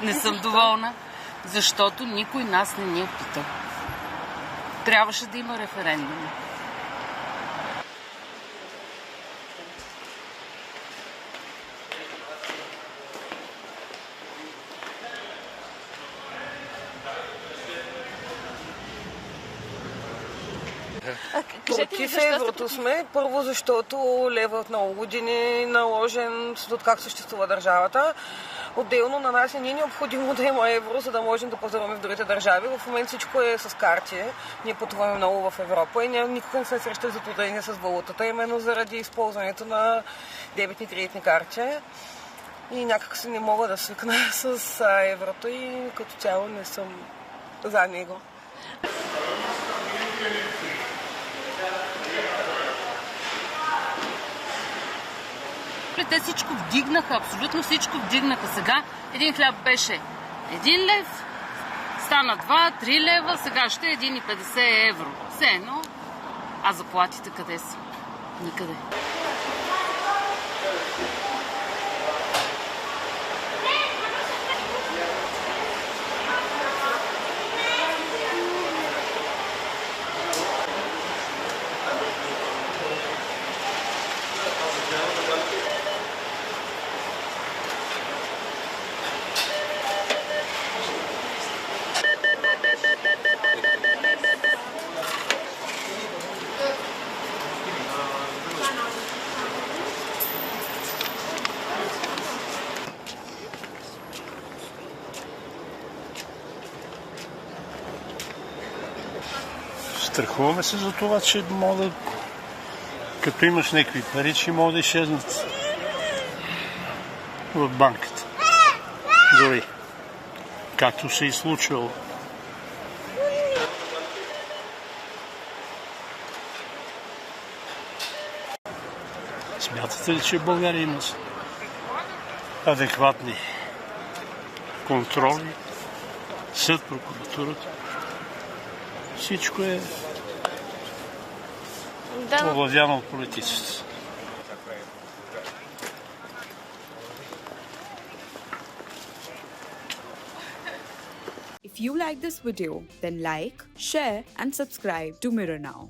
Не съм доволна, защото никой нас не ни е питал. Трябваше да има референдум. Против еврото сме, първо защото лева от много години е наложен от как съществува държавата. Отделно на нас не е необходимо да има евро, за да можем да пазаруваме в другите държави. В момента всичко е с карти. Ние пътуваме много в Европа и никога не се срещали затруднения с валутата, именно заради използването на дебетни кредитни карти. И някак се не мога да свикна с еврото и като цяло не съм за него. Те всичко вдигнаха, абсолютно всичко вдигнаха. Сега един хляб беше 1 лев, стана 2-3 лева, сега ще е 1,50 евро. Все едно, а заплатите къде са? Никъде. Страхуваме се за това, че мога, като имаш някакви пари, че могат да изчезнат в банката. Дори. Както се е случвало. Смятате ли, че в България има адекватни контроли, съд, прокуратурата? Всичко е овладяно от политиците. If you like this video, then like, share and subscribe to Mirror Now.